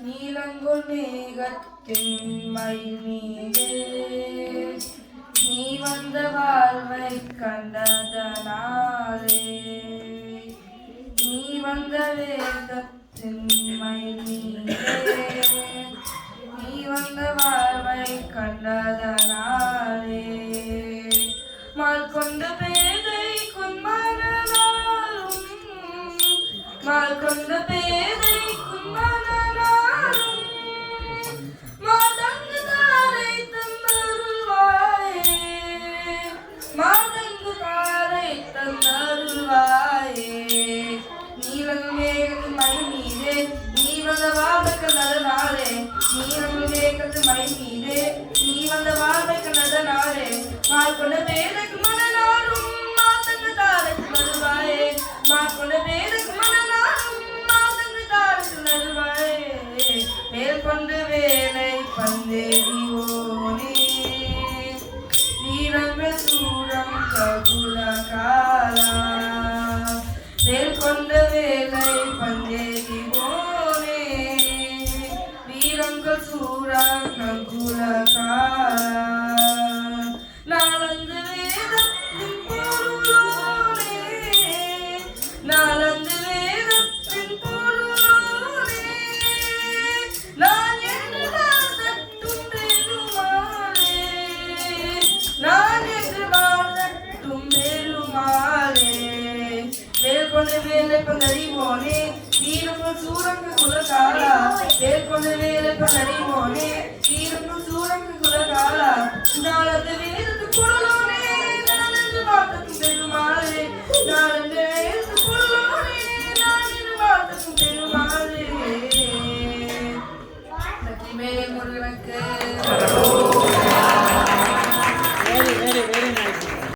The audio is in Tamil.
நீலங்குள் மேகத்தின் மயில் மீது நீ வந்த வாழ்வை கண்டதனாலே நீ வந்த வேகத்தின் மயில் மீது நீ வந்த வாழ்வை கண்டதனாலே மால் கொண்ட பேதை மால் கொண்ட பேதை கும்மனாரும் மாதங்கு தாரை தந்தருள்வாயே மாதங்கு தாரை தந்தருள்வாயே நீலங்கு மேகத்து மழை மீதே நீ வந்த வாழ்வைக்கு நடனாரே நீலங்கு மேகத்து மழை மீதே நீ வந்த வாழ்வைக்கு நடனாரே மால் கொண்ட பேதைக்கு மனநாரும் மாதங்கு தாரை தந்தருள்வாயே மால் கொண்ட பேதைக்கு மேற்கொண்டு வேலை பந்தேரி ஓனே வீரங்கள் சூரம் ககுல காலா மேற்கொண்ட வேலை பந்தேரி ஓனே வீரங்கள் சூரம் ககுல காலா நாலந்து வேதத்தின் பொருளோனே நாலந்து வேலை பந்தறிவோனே வீரமும் சூரங்க குலகாலா மேற்கொண்ட வேலை பந்தறிவோனே வீரமும் சூரங்க குலகாலா நாளது வேதத்து குழலோனே நானந்து வார்த்தக்கும் பெருமாளே நாளந்து வேதத்து குழலோனே நானந்து வார்த்தக்கும் பெருமாளே முருகனுக்கு